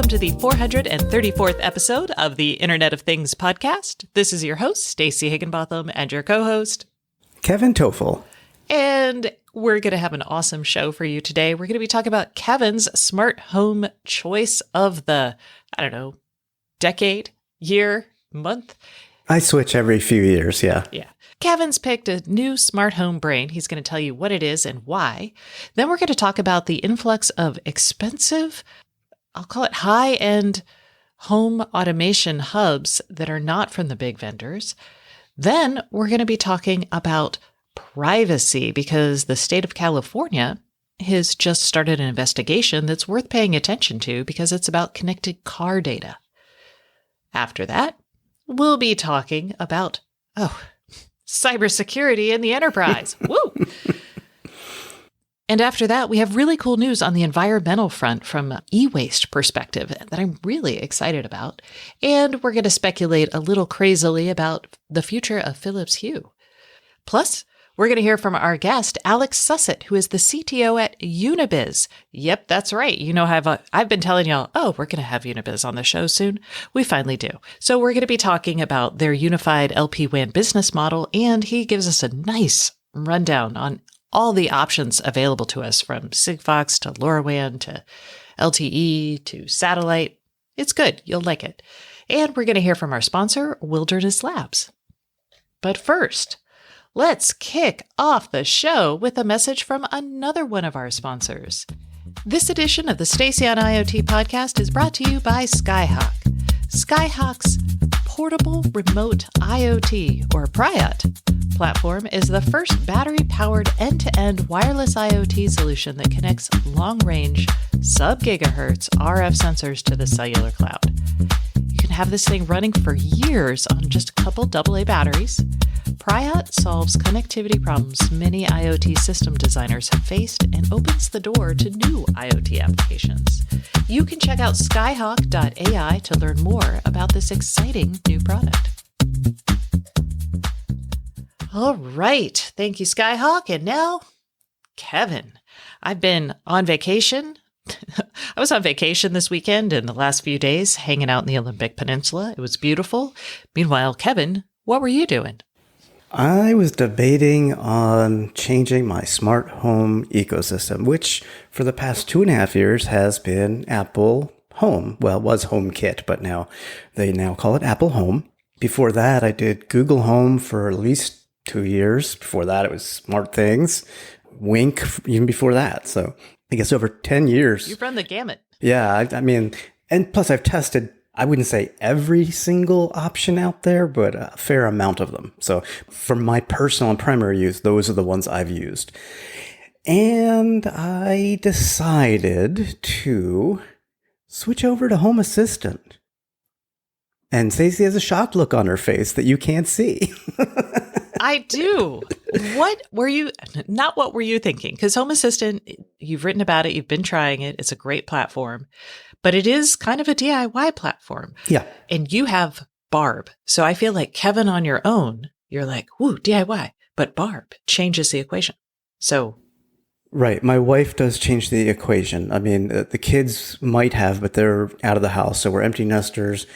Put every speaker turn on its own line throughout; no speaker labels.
to the 434th episode of the Internet of Things podcast. This is your host, Stacey Higginbotham, and your co-host,
Kevin Toffel.
And we're going to have an awesome show for you today. We're going to be talking about Kevin's smart home choice of the, decade, year, month.
I switch every few years, yeah.
Yeah. Kevin's picked a new smart home brain. He's going to tell you what it is and why. Then we're going to talk about the influx of expensive, I'll call it high-end home automation hubs that are not from the big vendors. Then we're going to be talking about privacy because the state of California has just started an investigation that's worth paying attention to because it's about connected car data. After that, we'll be talking about, cybersecurity in the enterprise. Woo! And after that, we have really cool news on the environmental front from an e-waste perspective that I'm really excited about. And we're going to speculate a little crazily about the future of Philips Hue. Plus, we're going to hear from our guest, Alex Sussett, who is the CTO at Unibiz. Yep, that's right. You know, I've been telling y'all, we're going to have Unibiz on the show soon. We finally do. So we're going to be talking about their unified LPWAN business model, and he gives us a nice rundown on all the options available to us from Sigfox to LoRaWAN to LTE to satellite. It's good. You'll like it. And we're going to hear from our sponsor, Wilderness Labs. But first, let's kick off the show with a message from another one of our sponsors. This edition of the Stacey on IoT podcast is brought to you by Skyhawk. Skyhawk's portable remote IoT, or PRIOT, platform is the first battery-powered end-to-end wireless IoT solution that connects long-range, sub-gigahertz RF sensors to the cellular cloud. You can have this thing running for years on just a couple AA batteries. PRIOT solves connectivity problems many IoT system designers have faced and opens the door to new IoT applications. You can check out skyhawk.ai to learn more about this exciting new product. All right. Thank you, Skyhawk. And now, Kevin. I've been on vacation. I was on vacation this weekend and the last few days hanging out in the Olympic Peninsula. It was beautiful. Meanwhile, Kevin, what were you doing?
I was debating on changing my smart home ecosystem, which for the past 2.5 years has been Apple Home. Well, it was HomeKit, but they now call it Apple Home. Before that, I did Google Home for at least 2 years. Before that, it was SmartThings, Wink, even before that. So I guess over 10 years.
You've run the gamut.
Yeah, I mean, and plus I've tested, I wouldn't say every single option out there, but a fair amount of them. So for my personal and primary use, those are the ones I've used. And I decided to switch over to Home Assistant. And Stacey has a shocked look on her face that you can't see.
I do. What were you thinking? Because Home Assistant, you've written about it, you've been trying it, it's a great platform, but it is kind of a DIY platform.
Yeah.
And you have Barb. So I feel like Kevin on your own, you're like, woo, DIY. But Barb changes the equation. So.
Right. My wife does change the equation. I mean, the kids might have, but they're out of the house. So we're empty nesters.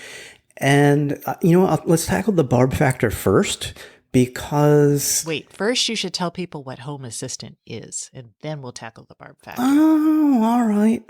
And, let's tackle the Barb factor first. Because...
Wait, first you should tell people what Home Assistant is, and then we'll tackle the Barb factor.
Oh,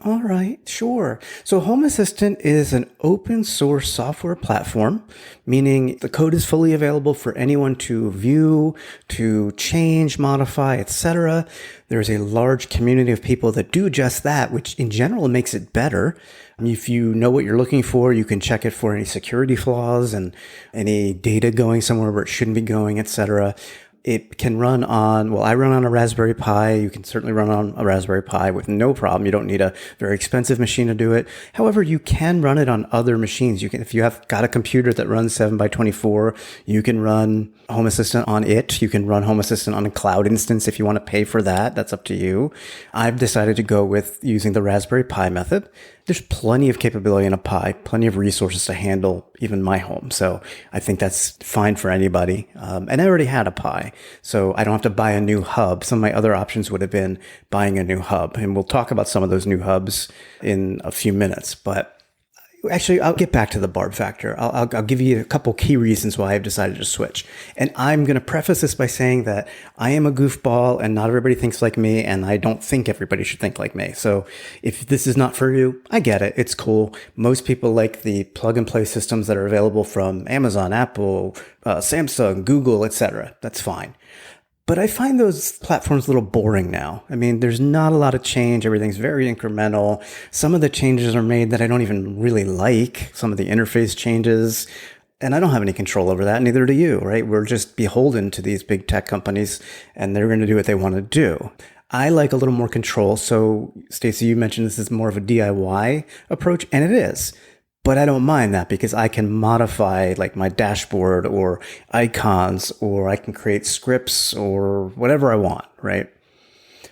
all right, sure. So Home Assistant is an open source software platform, meaning the code is fully available for anyone to view, to change, modify, etc. There's a large community of people that do just that, which in general makes it better. If you know what you're looking for, you can check it for any security flaws and any data going somewhere where it shouldn't be going, etc. It can run on, I run on a Raspberry Pi. You can certainly run on a Raspberry Pi with no problem. You don't need a very expensive machine to do it. However, you can run it on other machines. You can, if you have got a computer that runs 7x24, you can run Home Assistant on it. You can run Home Assistant on a cloud instance if you want to pay for that. That's up to you. I've decided to go with using the Raspberry Pi method. There's plenty of capability in a Pi, plenty of resources to handle even my home. So I think that's fine for anybody. And I already had a Pi, so I don't have to buy a new hub. Some of my other options would have been buying a new hub. And we'll talk about some of those new hubs in a few minutes. But Actually, I'll get back to the barb factor. I'll give you a couple key reasons why I've decided to switch. And I'm going to preface this by saying that I am a goofball and not everybody thinks like me, and I don't think everybody should think like me. So if this is not for you, I get it. It's cool. Most people like the plug and play systems that are available from Amazon, Apple, Samsung, Google, etc. That's fine. But I find those platforms a little boring now. I mean, there's not a lot of change. Everything's very incremental. Some of the changes are made that I don't even really like. Some of the interface changes. And I don't have any control over that. Neither do you, right? We're just beholden to these big tech companies and they're going to do what they want to do. I like a little more control. So, Stacey, you mentioned this is more of a DIY approach, and it is. But I don't mind that because I can modify like my dashboard or icons, or I can create scripts or whatever I want, right?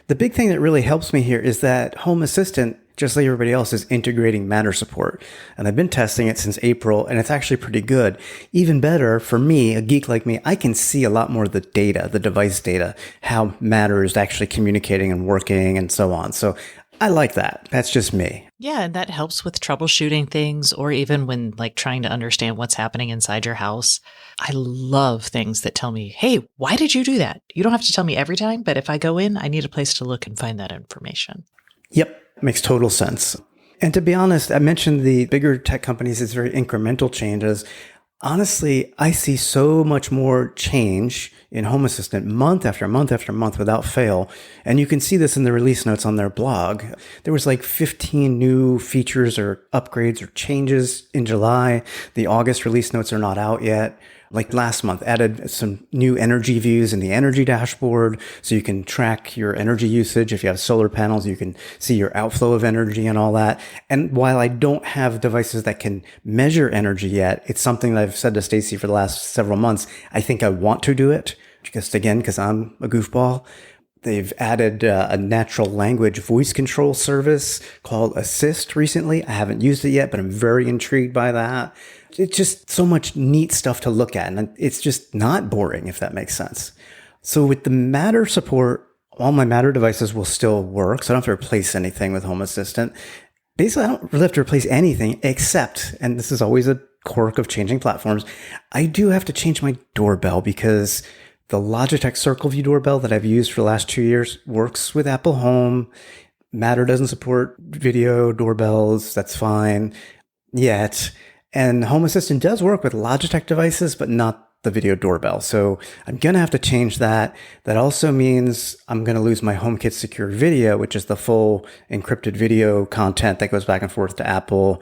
The big thing that really helps me here is that Home Assistant, just like everybody else, is integrating Matter support. And I've been testing it since April, and it's actually pretty good. Even better, for me, a geek like me, I can see a lot more of the data, the device data, how Matter is actually communicating and working and so on. So I like that. That's just me.
Yeah, and that helps with troubleshooting things, or even when like trying to understand what's happening inside your house. I love things that tell me, hey, why did you do that? You don't have to tell me every time, but if I go in, I need a place to look and find that information.
Yep, makes total sense. And to be honest, I mentioned the bigger tech companies is very incremental changes. Honestly, I see so much more change in Home Assistant month after month after month without fail. And you can see this in the release notes on their blog. There was like 15 new features or upgrades or changes in July. The August release notes are not out yet. Like last month, added some new energy views in the energy dashboard. So you can track your energy usage. If you have solar panels, you can see your outflow of energy and all that. And while I don't have devices that can measure energy yet, it's something that I've said to Stacey for the last several months. I think I want to do it. Just again, because I'm a goofball. They've added a natural language voice control service called Assist recently. I haven't used it yet, but I'm very intrigued by that. It's just so much neat stuff to look at, and it's just not boring, if that makes sense. So with the Matter support, all my Matter devices will still work, so I don't have to replace anything with Home Assistant. Basically, I don't really have to replace anything except, and this is always a quirk of changing platforms, I do have to change my doorbell because the Logitech Circle View doorbell that I've used for the last 2 years works with Apple Home. Matter doesn't support video doorbells. That's fine yet. And Home Assistant does work with Logitech devices, but not the video doorbell. So I'm going to have to change that. That also means I'm going to lose my HomeKit Secure Video, which is the full encrypted video content that goes back and forth to Apple.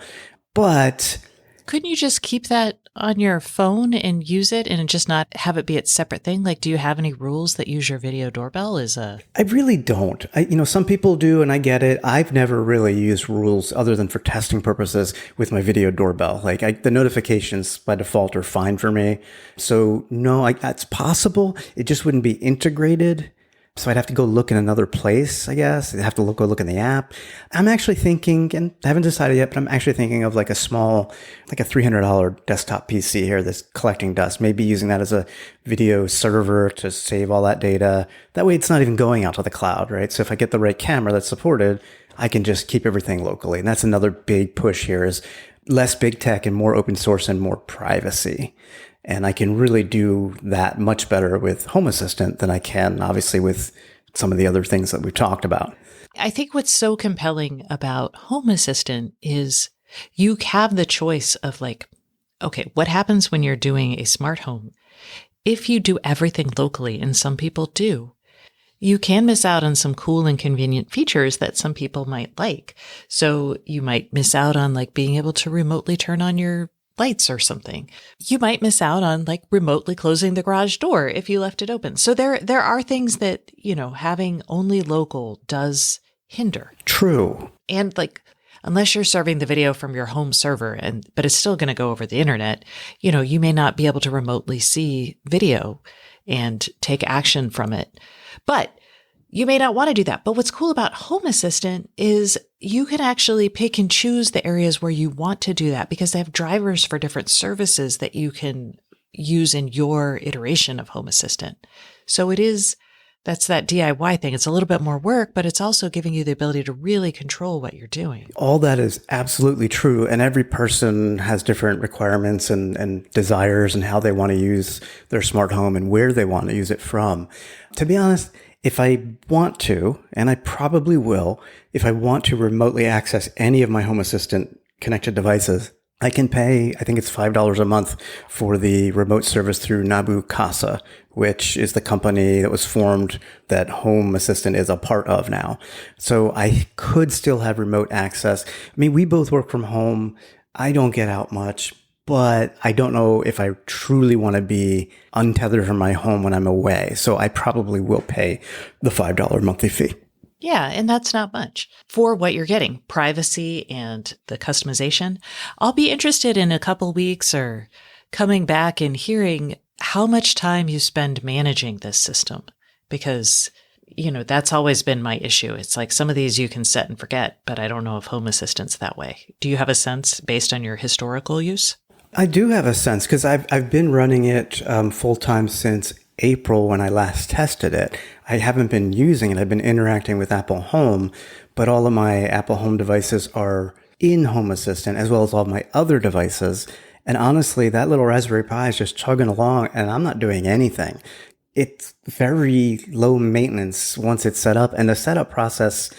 But
couldn't you just keep that on your phone and use it and just not have it be a separate thing? Like, do you have any rules that use your video doorbell as a...
I really don't. Some people do, and I get it. I've never really used rules other than for testing purposes with my video doorbell. The notifications by default are fine for me. So no, that's possible. It just wouldn't be integrated. So I'd have to go look in another place, I guess. I'd have to go look in the app. I'm actually thinking, and I haven't decided yet, but I'm actually thinking of like a small, like a $300 desktop PC here that's collecting dust. Maybe using that as a video server to save all that data. That way it's not even going out to the cloud, right? So if I get the right camera that's supported, I can just keep everything locally. And that's another big push here is less big tech and more open source and more privacy. And I can really do that much better with Home Assistant than I can, obviously, with some of the other things that we've talked about.
I think what's so compelling about Home Assistant is you have the choice of okay, what happens when you're doing a smart home? If you do everything locally, and some people do, you can miss out on some cool and convenient features that some people might like. So you might miss out on being able to remotely turn on your lights or something. You might miss out on remotely closing the garage door if you left it open. So there are things that, having only local does hinder.
True.
And unless you're serving the video from your home server but it's still going to go over the internet, you may not be able to remotely see video and take action from it. But you may not want to do that. But what's cool about Home Assistant is you can actually pick and choose the areas where you want to do that because they have drivers for different services that you can use in your iteration of Home Assistant. So it is That's that DIY thing. It's a little bit more work, but it's also giving you the ability to really control what you're doing.
All that is absolutely true. And every person has different requirements and desires and how they want to use their smart home and where they want to use it from. To be honest, if I want to, and I probably will, if I want to remotely access any of my Home Assistant connected devices, I can pay, I think it's $5 a month for the remote service through Nabu Casa, which is the company that was formed that Home Assistant is a part of now. So I could still have remote access. I mean, we both work from home. I don't get out much, but I don't know if I truly want to be untethered from my home when I'm away. So I probably will pay the $5 monthly fee.
Yeah, and that's not much for what you're getting, privacy and the customization. I'll be interested in a couple weeks or coming back and hearing how much time you spend managing this system, because, that's always been my issue. It's like some of these you can set and forget, but I don't know if Home Assistant's that way. Do you have a sense based on your historical use?
I do have a sense because I've been running it full time since April when I last tested it. I haven't been using it. I've been interacting with Apple Home, but all of my Apple Home devices are in Home Assistant as well as all of my other devices. And honestly, that little Raspberry Pi is just chugging along and I'm not doing anything. It's very low maintenance once it's set up, and the setup process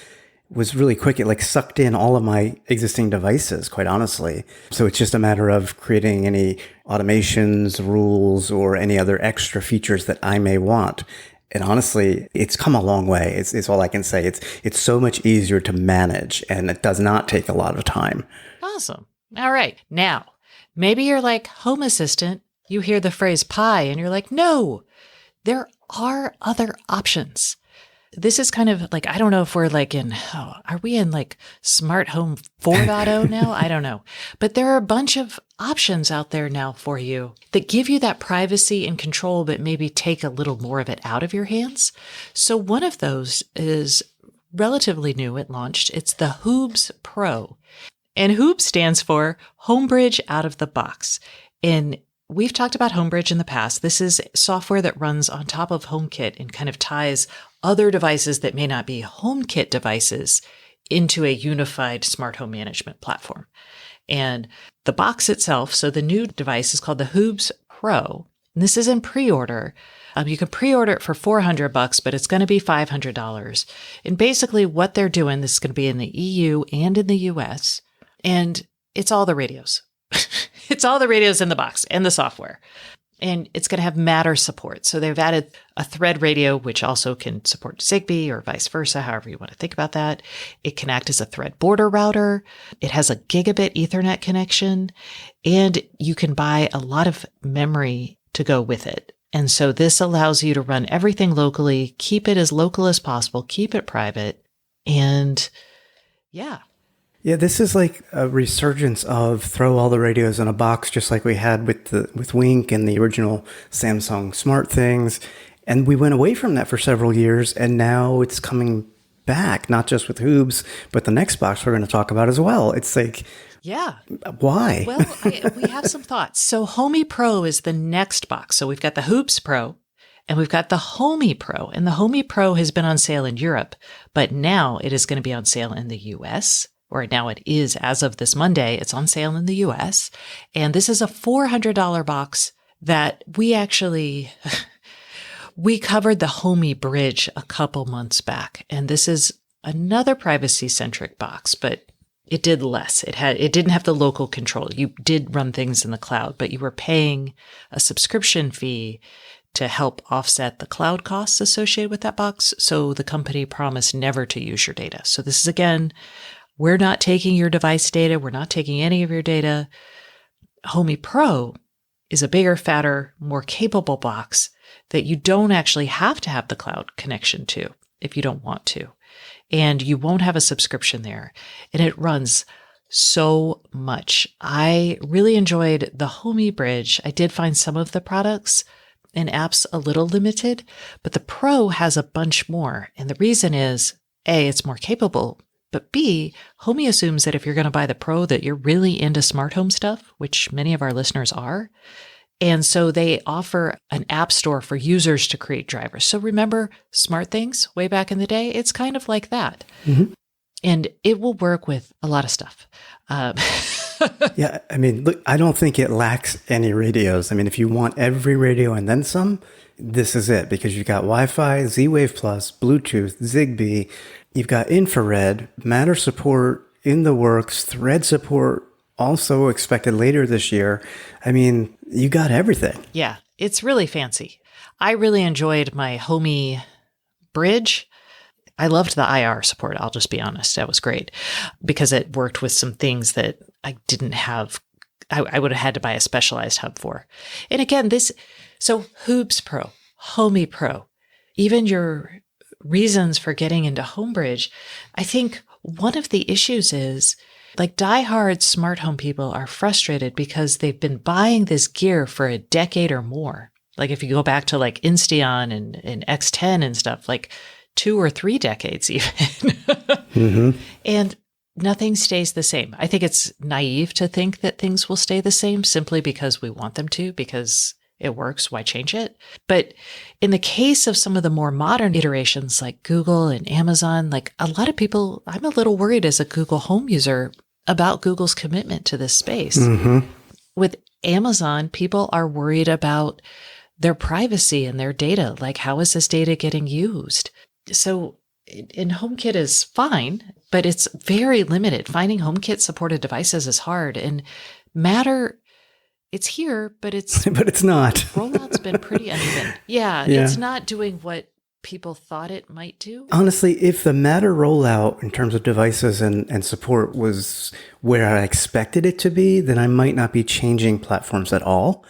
was really quick. It like sucked in all of my existing devices, quite honestly. So it's just a matter of creating any automations, rules, or any other extra features that I may want. And honestly, it's come a long way. It's all I can say. It's so much easier to manage, and it does not take a lot of time.
Awesome. All right. Now, maybe you're like Home Assistant. You hear the phrase Pi and you're like, no, there are other options. This is kind of like, I don't know if we're like are we in like smart home 4.0 now? I don't know. But there are a bunch of options out there now for you that give you that privacy and control, but maybe take a little more of it out of your hands. So one of those is relatively new. It launched. It's the Hoobs Pro. And Hoobs stands for Homebridge Out of the Box. And we've talked about Homebridge in the past. This is software that runs on top of HomeKit and kind of ties other devices that may not be HomeKit devices into a unified smart home management platform. And the box itself, so the new device is called the Hoobs Pro. And this is in pre-order. You can pre-order it for $400, but it's going to be $500. And basically what they're doing, this is going to be in the EU and in the US, and it's all the radios. It's all the radios in the box and the software. And it's going to have Matter support. So they've added a Thread radio, which also can support Zigbee or vice versa, however you want to think about that. It can act as a Thread border router. It has a gigabit Ethernet connection, and you can buy a lot of memory to go with it. And so this allows you to run everything locally, keep it as local as possible, keep it private, and yeah.
Yeah, this is like a resurgence of throw all the radios in a box, just like we had with Wink and the original Samsung smart things. And we went away from that for several years, and now it's coming back, not just with Hoobs, but the next box we're going to talk about as well. It's like,
yeah.
Why?
Well, we have some thoughts. So Homey Pro is the next box. So we've got the Hoobs Pro and we've got the Homey Pro. And the Homey Pro has been on sale in Europe, but now it is going to be on sale in the US. Or now it is, as of this Monday, it's on sale in the US. And this is a $400 box that we actually, we covered the Homey Bridge a couple months back. And this is another privacy-centric box, but it did less. It didn't have the local control. You did run things in the cloud, but you were paying a subscription fee to help offset the cloud costs associated with that box. So the company promised never to use your data. So this is, again, we're not taking your device data. We're not taking any of your data. Homey Pro is a bigger, fatter, more capable box that you don't actually have to have the cloud connection to if you don't want to. And you won't have a subscription there. And it runs so much. I really enjoyed the Homey Bridge. I did find some of the products and apps a little limited, but the Pro has a bunch more. And the reason is, A, it's more capable, but B, Homey assumes that if you're going to buy the Pro that you're really into smart home stuff, which many of our listeners are. And so they offer an app store for users to create drivers. So remember SmartThings way back in the day? It's kind of like that.
Mm-hmm.
And it will work with a lot of stuff.
Yeah, I mean, look, I don't think it lacks any radios. I mean, if you want every radio and then some, this is it, because you've got Wi-Fi, Z-Wave Plus, Bluetooth, Zigbee, you've got infrared, Matter support in the works, Thread support also expected later this year. I mean, you got everything.
Yeah, it's really fancy. I really enjoyed my Homey bridge. I loved the IR support. I'll just be honest. That was great because it worked with some things that I didn't have. I would have had to buy a specialized hub for. And again, so Hoobs Pro, Homey Pro, even your reasons for getting into Homebridge, I think one of the issues is like diehard smart home people are frustrated because they've been buying this gear for a decade or more. Like if you go back to like Insteon and X10 and stuff, like 2 or 3 decades even.
Mm-hmm.
And nothing stays the same. I think it's naive to think that things will stay the same simply because we want them to, because it works. Why change it? But in the case of some of the more modern iterations like Google and Amazon, like a lot of people, I'm a little worried as a Google Home user about Google's commitment to this space.
Mm-hmm.
With Amazon, people are worried about their privacy and their data. Like, how is this data getting used? So, and HomeKit is fine, but it's very limited. Finding HomeKit supported devices is hard. And Matter, it's here, but it's
but it's not.
rollout's been pretty uneven. Yeah, it's not doing what people thought it might do.
Honestly, if the Matter rollout in terms of devices and support was where I expected it to be, then I might not be changing platforms at all.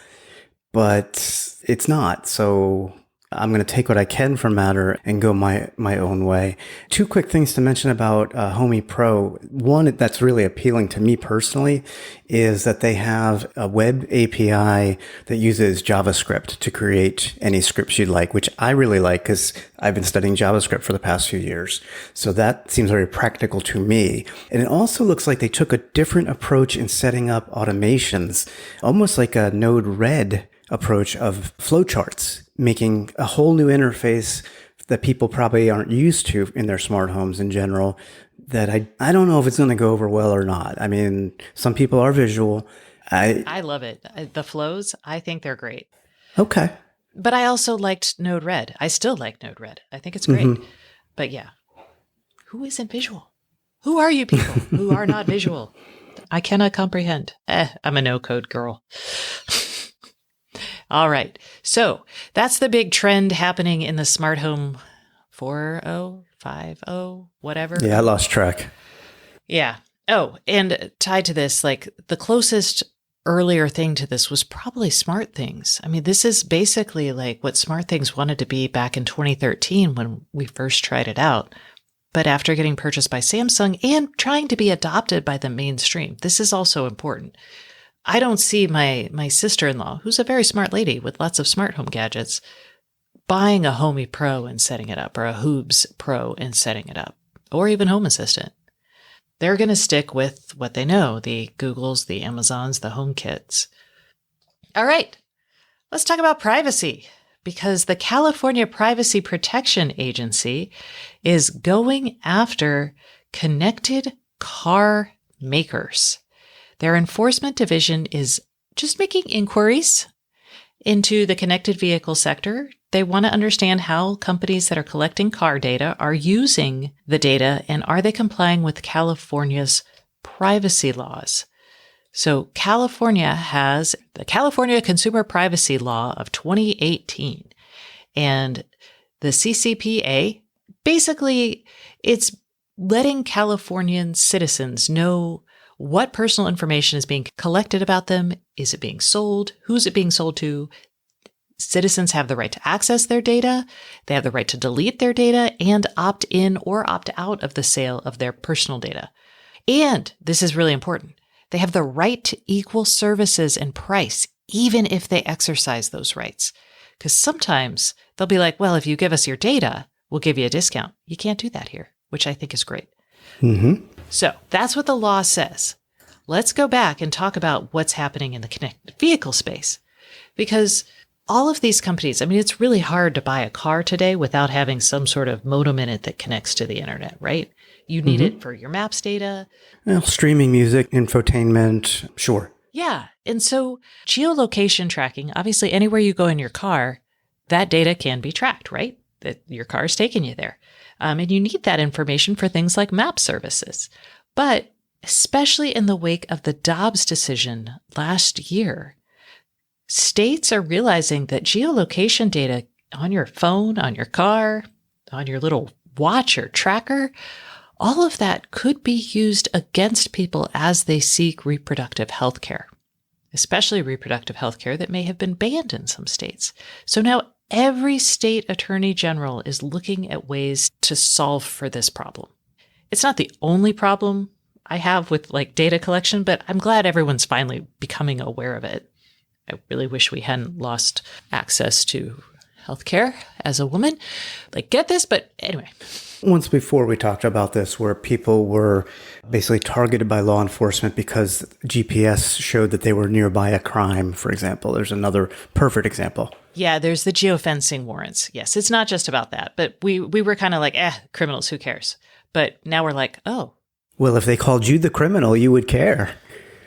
But it's not. So I'm going to take what I can from Matter and go my own way. 2 quick things to mention about Homey Pro. One that's really appealing to me personally is that they have a web API that uses JavaScript to create any scripts you'd like, which I really like because I've been studying JavaScript for the past few years. So that seems very practical to me. And it also looks like they took a different approach in setting up automations, almost like a Node-RED approach of flowcharts, making a whole new interface that people probably aren't used to in their smart homes in general, that I don't know if it's going to go over well or not. I mean, some people are visual.
I love it. The flows, I think they're great.
Okay.
But I also liked Node-RED. I still like Node-RED. I think it's great.
Mm-hmm.
But yeah, who isn't visual? Who are you people who are not visual? I cannot comprehend. I'm a no-code girl. All right. So that's the big trend happening in the smart home 4.0, 5.0, whatever.
Yeah, I lost track.
Yeah. Oh, and tied to this, like the closest earlier thing to this was probably SmartThings. I mean, this is basically like what SmartThings wanted to be back in 2013 when we first tried it out. But after getting purchased by Samsung and trying to be adopted by the mainstream, this is also important. I don't see my sister-in-law, who's a very smart lady with lots of smart home gadgets, buying a Homey Pro and setting it up, or a Hoobs Pro and setting it up, or even Home Assistant. They're going to stick with what they know, the Googles, the Amazons, the HomeKits. All right, let's talk about privacy, because the California Privacy Protection Agency is going after connected car makers. Their enforcement division is just making inquiries into the connected vehicle sector. They want to understand how companies that are collecting car data are using the data, and are they complying with California's privacy laws. So California has the California Consumer Privacy Law of 2018, and the CCPA, basically it's letting Californian citizens know what personal information is being collected about them. Is it being sold? Who's it being sold to? Citizens have the right to access their data. They have the right to delete their data and opt in or opt out of the sale of their personal data. And this is really important. They have the right to equal services and price, even if they exercise those rights. Because sometimes they'll be like, well, if you give us your data, we'll give you a discount. You can't do that here, which I think is great.
Mm-hmm.
So that's what the law says. Let's go back and talk about what's happening in the connected vehicle space. Because all of these companies, I mean, it's really hard to buy a car today without having some sort of modem in it that connects to the internet, right? You need it for your maps data.
Well, streaming music, infotainment, sure.
Yeah. And so geolocation tracking, obviously, anywhere you go in your car, that data can be tracked, right? That your car is taking you there. And you need that information for things like map services. But especially in the wake of the Dobbs decision last year, states are realizing that geolocation data on your phone, on your car, on your little watch or tracker, all of that could be used against people as they seek reproductive health care, especially reproductive health care that may have been banned in some states. So now every state attorney general is looking at ways to solve for this problem. It's not the only problem I have with like data collection, but I'm glad everyone's finally becoming aware of it. I really wish we hadn't lost access to healthcare as a woman. Like, get this, but anyway.
Once before we talked about this, where people were basically targeted by law enforcement because GPS showed that they were nearby a crime, for example. There's another perfect example.
Yeah, there's the geofencing warrants. Yes, it's not just about that, but we were kind of like, criminals, who cares? But now we're like, oh.
Well, if they called you the criminal, you would care.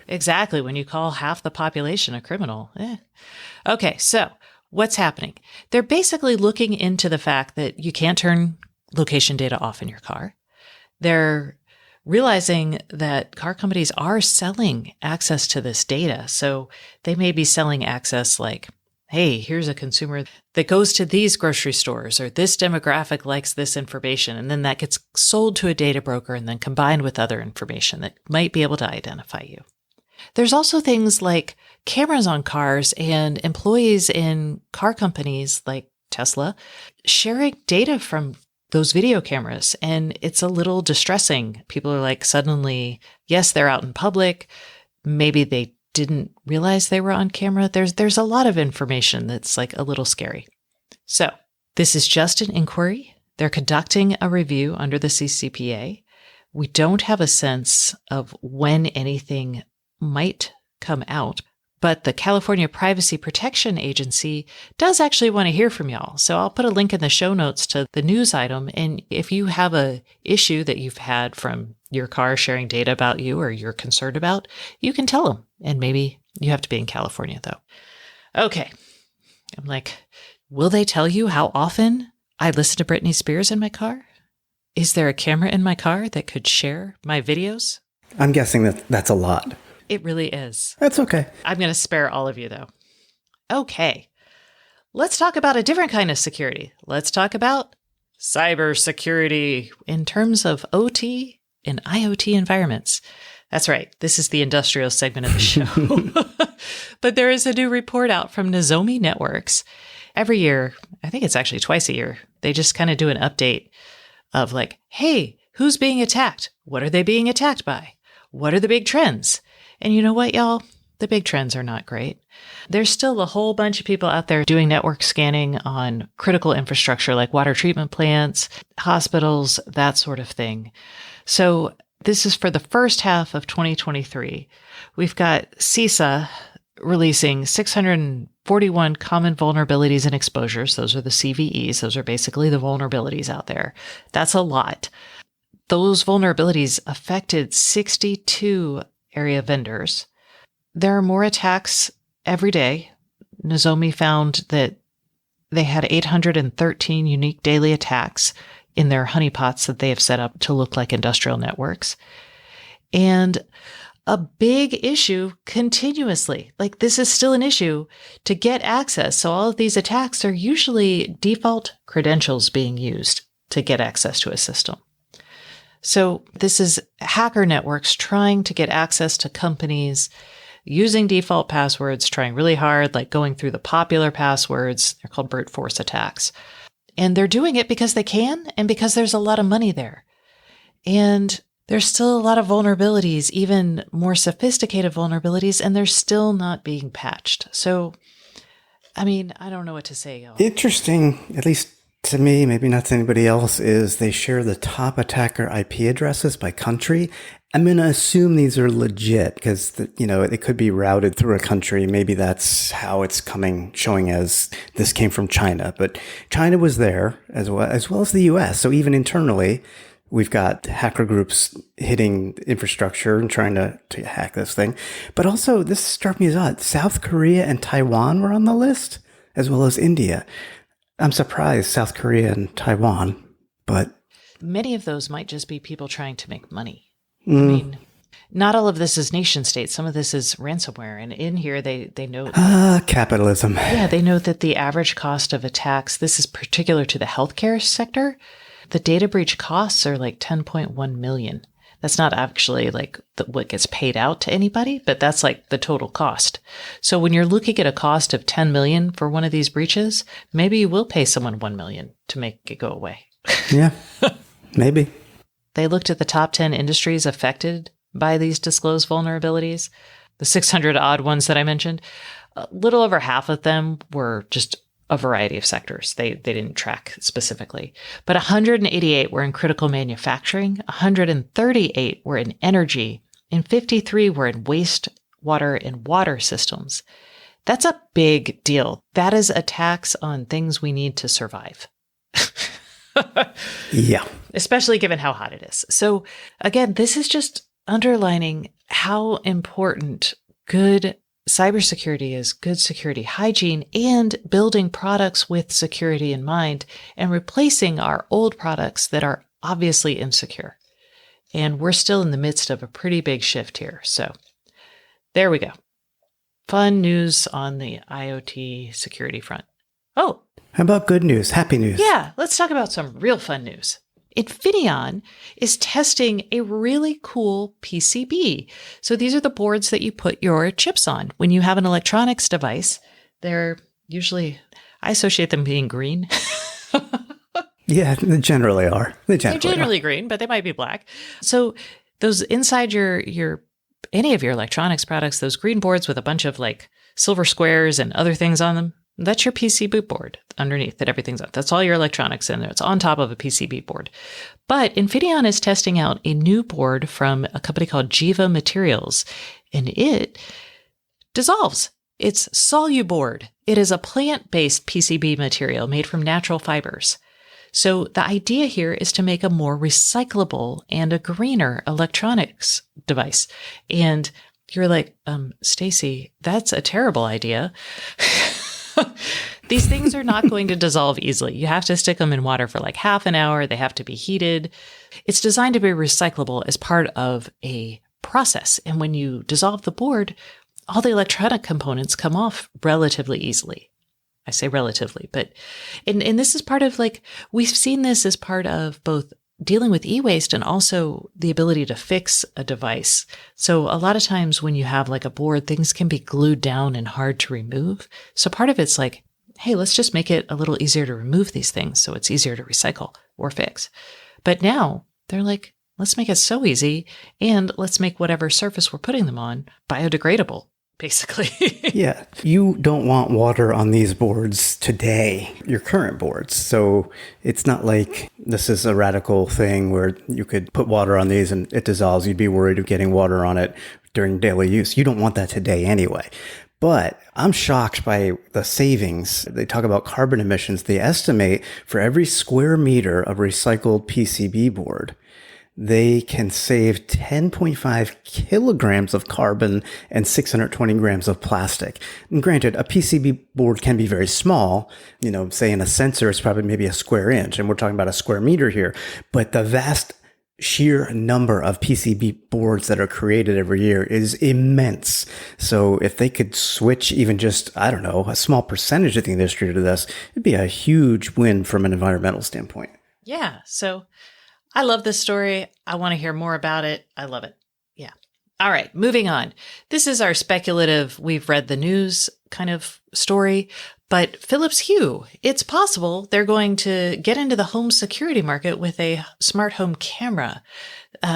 Exactly. When you call half the population a criminal. Okay, so what's happening? They're basically looking into the fact that you can't turn location data off in your car. They're realizing that car companies are selling access to this data. So they may be selling access like, hey, here's a consumer that goes to these grocery stores, or this demographic likes this information. And then that gets sold to a data broker and then combined with other information that might be able to identify you. There's also things like cameras on cars and employees in car companies like Tesla sharing data from those video cameras. And it's a little distressing. People are like, suddenly, yes, they're out in public. Maybe they didn't realize they were on camera. There's a lot of information that's like a little scary. So this is just an inquiry. They're conducting a review under the CCPA. We don't have a sense of when anything might come out, but the California Privacy Protection Agency does actually want to hear from y'all. So I'll put a link in the show notes to the news item. And if you have a issue that you've had from your car sharing data about you or you're concerned about, you can tell them. And maybe you have to be in California though. Okay. I'm like, will they tell you how often I listen to Britney Spears in my car? Is there a camera in my car that could share my videos?
I'm guessing that that's a lot.
It really is.
That's okay.
I'm going to spare all of you, though. Okay. Let's talk about a different kind of security. Let's talk about cybersecurity in terms of OT and IoT environments. That's right. This is the industrial segment of the show. But there is a new report out from Nozomi Networks. Every year, I think it's actually twice a year, they just kind of do an update of like, hey, who's being attacked? What are they being attacked by? What are the big trends? And you know what, y'all? The big trends are not great. There's still a whole bunch of people out there doing network scanning on critical infrastructure like water treatment plants, hospitals, that sort of thing. So this is for the first half of 2023. We've got CISA releasing 641 common vulnerabilities and exposures. Those are the CVEs. Those are basically the vulnerabilities out there. That's a lot. Those vulnerabilities affected 62 area vendors. There are more attacks every day. Nozomi found that they had 813 unique daily attacks in their honeypots that they have set up to look like industrial networks. And a big issue continuously, like this is still an issue to get access. So all of these attacks are usually default credentials being used to get access to a system. So this is hacker networks trying to get access to companies using default passwords, trying really hard, like going through the popular passwords. They're called brute force attacks. And they're doing it because they can and because there's a lot of money there. And there's still a lot of vulnerabilities, even more sophisticated vulnerabilities, and they're still not being patched. So, I mean, I don't know what to say, y'all.
Interesting, at least to me, maybe not to anybody else, is they share the top attacker IP addresses by country I'm going to assume these are legit because, it could be routed through a country. Maybe that's how it's showing as this came from China. But China was there as well as the US. So even internally, we've got hacker groups hitting infrastructure and trying to hack this thing. But also, this struck me as odd. South Korea and Taiwan were on the list, as well as India. I'm surprised South Korea and Taiwan, but
Many of those might just be people trying to make money. I mean, not all of this is nation state. Some of this is ransomware. And in here, they note
capitalism.
Yeah, they note that the average cost of attacks, this is particular to the healthcare sector, the data breach costs are like 10.1 million. That's not actually like what gets paid out to anybody, but that's like the total cost. So when you're looking at a cost of 10 million for one of these breaches, maybe you will pay someone 1 million to make it go away.
Yeah, maybe.
They looked at the top 10 industries affected by these disclosed vulnerabilities, the 600 odd ones that I mentioned. A little over half of them were just a variety of sectors. They didn't track specifically. But 188 were in critical manufacturing, 138 were in energy, and 53 were in wastewater and water systems. That's a big deal. That is attacks on things we need to survive.
Yeah.
Especially given how hot it is. So again, this is just underlining how important good cybersecurity is, good security hygiene, and building products with security in mind and replacing our old products that are obviously insecure. And we're still in the midst of a pretty big shift here. So there we go. Fun news on the IoT security front. Oh,
how about good news? Happy news?
Yeah, let's talk about some real fun news. Infineon is testing a really cool PCB. So these are the boards that you put your chips on. When you have an electronics device, they're usually, I associate them being green.
Yeah, they generally are. They're
generally green, but they might be black. So those inside your any of your electronics products, those green boards with a bunch of like silver squares and other things on them, that's your PCB board underneath that everything's on. That's all your electronics in there. It's on top of a PCB board. But Infineon is testing out a new board from a company called Jiva Materials, and it dissolves. It's Soluboard. It is a plant-based PCB material made from natural fibers. So the idea here is to make a more recyclable and a greener electronics device. And you're like, Stacy, that's a terrible idea. These things are not going to dissolve easily. You have to stick them in water for like half an hour. They have to be heated. It's designed to be recyclable as part of a process. And when you dissolve the board, all the electronic components come off relatively easily. I say relatively, but and this is part of like, we've seen this as part of both dealing with e-waste and also the ability to fix a device. So a lot of times when you have like a board, things can be glued down and hard to remove. So part of it's like, hey, let's just make it a little easier to remove these things so it's easier to recycle or fix. But now they're like, let's make it so easy and let's make whatever surface we're putting them on biodegradable, basically.
Yeah. You don't want water on these boards today, your current boards. So it's not like this is a radical thing where you could put water on these and it dissolves. You'd be worried of getting water on it during daily use. You don't want that today anyway. But I'm shocked by the savings. They talk about carbon emissions. They estimate for every square meter of recycled PCB board, they can save 10.5 kilograms of carbon and 620 grams of plastic. And granted, a PCB board can be very small. Say in a sensor, it's probably maybe a square inch, and we're talking about a square meter here. But the vast sheer number of PCB boards that are created every year is immense. So if they could switch even just, a small percentage of the industry to this, it'd be a huge win from an environmental standpoint.
Yeah. So I love this story. I want to hear more about it. I love it. Yeah. All right, moving on. This is our speculative, we've read the news kind of story, but Philips Hue, it's possible they're going to get into the home security market with a smart home camera.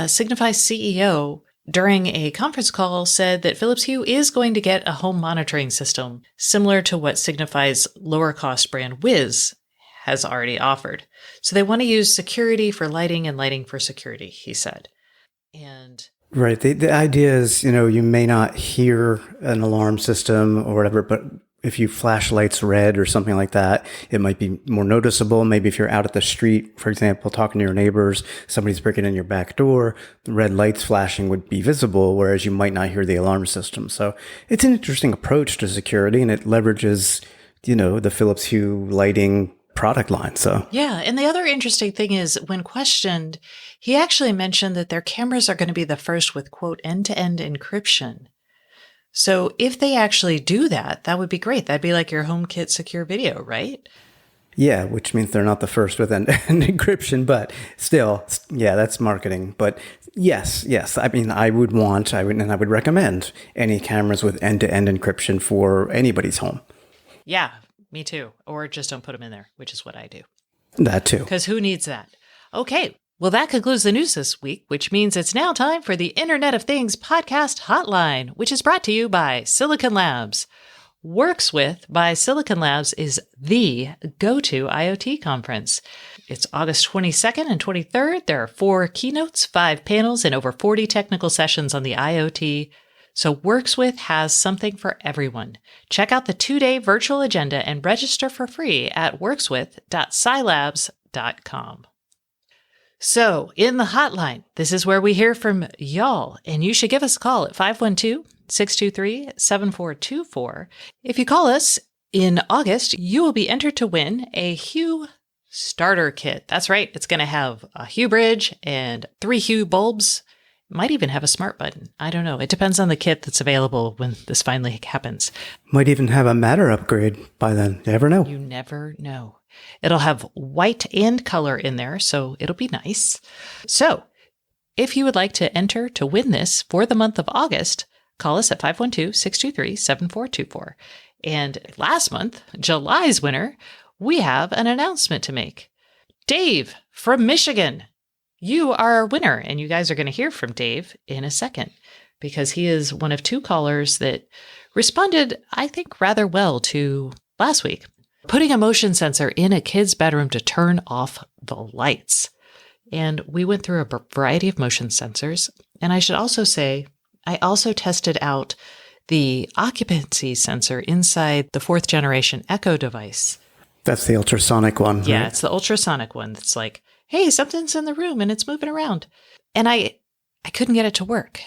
Signify's CEO during a conference call said that Philips Hue is going to get a home monitoring system similar to what Signify's lower cost brand Wiz has already offered. So they want to use security for lighting and lighting for security, he said. And
Right. The idea is, you may not hear an alarm system or whatever, but if you flash lights red or something like that, it might be more noticeable. Maybe if you're out at the street, for example, talking to your neighbors, somebody's breaking in your back door, the red lights flashing would be visible, whereas you might not hear the alarm system. So it's an interesting approach to security, and it leverages, the Philips Hue lighting product line. So
Yeah. And the other interesting thing is when questioned, he actually mentioned that their cameras are going to be the first with, quote, end-to-end encryption. So if they actually do that, that would be great. That'd be like your HomeKit secure video, right?
yeah, which means they're not the first with end encryption, but still, yeah, that's marketing. But yes. I mean, I would recommend any cameras with end-to-end encryption for anybody's home.
Yeah, me too. Or just don't put them in there, which is what I do.
That too.
Because who needs that? Okay. Well, that concludes the news this week, which means it's now time for the Internet of Things podcast hotline, which is brought to you by Silicon Labs. Works With by Silicon Labs is the go-to IoT conference. It's August 22nd and 23rd. There are 4 keynotes, 5 panels, and over 40 technical sessions on the IoT. So Works With has something for everyone. Check out the 2-day virtual agenda and register for free at workswith.silabs.com. So, in the hotline, this is where we hear from y'all, and you should give us a call at 512-623-7424. If you call us in August, you will be entered to win a Hue starter kit. That's right, it's going to have a Hue bridge and 3 Hue bulbs. Might even have a smart button. I don't know. It depends on the kit that's available when this finally happens.
Might even have a Matter upgrade by then. You never know.
You never know. It'll have white and color in there, so it'll be nice. So, if you would like to enter to win this for the month of August, call us at 512-623-7424. And last month, July's winner, we have an announcement to make. Dave from Michigan, you are our winner, and you guys are going to hear from Dave in a second because he is one of 2 callers that responded, I think, rather well to last week. Putting a motion sensor in a kid's bedroom to turn off the lights. And we went through a variety of motion sensors. And I should also say, I also tested out the occupancy sensor inside the 4th generation Echo device.
That's the ultrasonic one.
Yeah,
right?
It's the ultrasonic one that's like, hey, something's in the room and it's moving around. And I couldn't get it to work.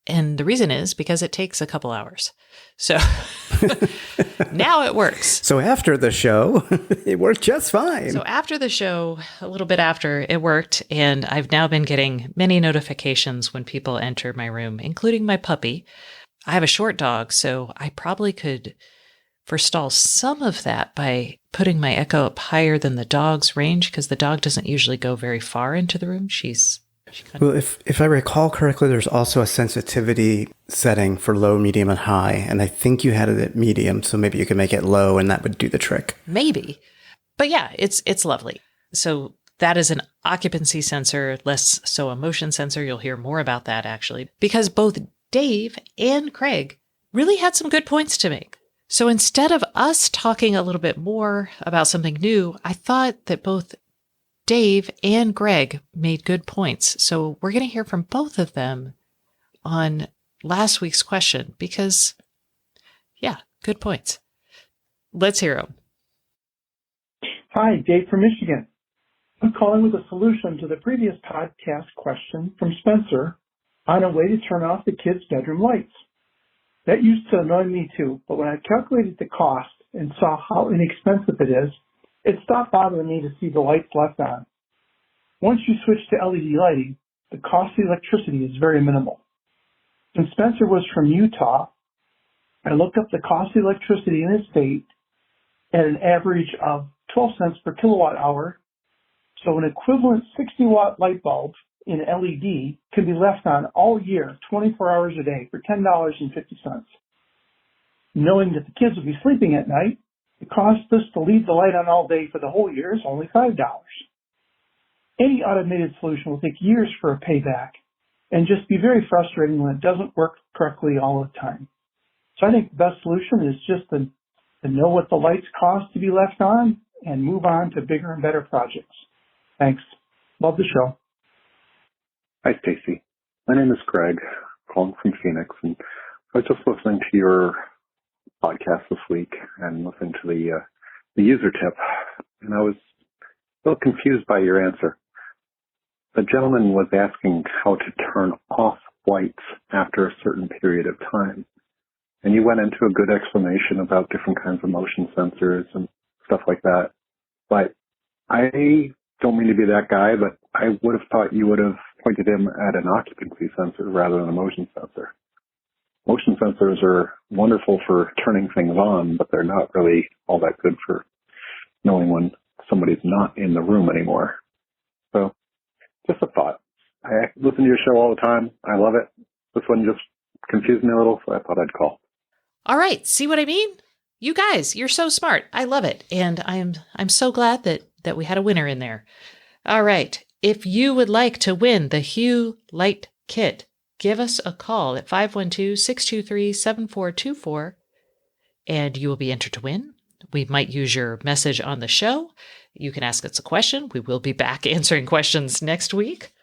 And the reason is because it takes a couple hours. So now it works.
So after the show, it worked just fine.
So after the show, a little bit after, it worked. And I've now been getting many notifications when people enter my room, including my puppy. I have a short dog, so I probably could forestall some of that by putting my Echo up higher than the dog's range, because the dog doesn't usually go very far into the room.
Well, if I recall correctly, there's also a sensitivity setting for low, medium, and high. And I think you had it at medium, so maybe you could make it low and that would do the trick.
Maybe. But yeah, it's lovely. So that is an occupancy sensor, less so a motion sensor. You'll hear more about that actually, because both Dave and Craig really had some good points to make. So instead of us talking a little bit more about something new, I thought that both Dave and Greg made good points. So we're going to hear from both of them on last week's question because, yeah, good points. Let's hear them.
Hi, Dave from Michigan. I'm calling with a solution to the previous podcast question from Spencer on a way to turn off the kids' bedroom lights. That used to annoy me too, but when I calculated the cost and saw how inexpensive it is, it stopped bothering me to see the lights left on. Once you switch to LED lighting, the cost of electricity is very minimal. Since Spencer was from Utah, I looked up the cost of electricity in his state at an average of 12 cents per kilowatt hour. So an equivalent 60-watt light bulb in LED can be left on all year, 24 hours a day for $10.50. Knowing that the kids will be sleeping at night, the cost just to leave the light on all day for the whole year is only $5. Any automated solution will take years for a payback and just be very frustrating when it doesn't work correctly all the time. So I think the best solution is just to know what the lights cost to be left on and move on to bigger and better projects. Thanks. Love the show.
Hi, Stacy. My name is Greg, calling from Phoenix, and I was just listening to your podcast this week and listening to the user tip, and I was a little confused by your answer. The gentleman was asking how to turn off lights after a certain period of time, and you went into a good explanation about different kinds of motion sensors and stuff like that, but I don't mean to be that guy, but I would have thought you would have pointed him at an occupancy sensor rather than a motion sensor. Motion sensors are wonderful for turning things on, but they're not really all that good for knowing when somebody's not in the room anymore. So, just a thought. I listen to your show all the time. I love it. This one just confused me a little, so I thought I'd call.
All right. See what I mean? You guys, you're so smart. I love it. And I'm so glad that we had a winner in there. All right. If you would like to win the Hue Light Kit, give us a call at 512-623-7424, and you will be entered to win. We might use your message on the show. You can ask us a question. We will be back answering questions next week.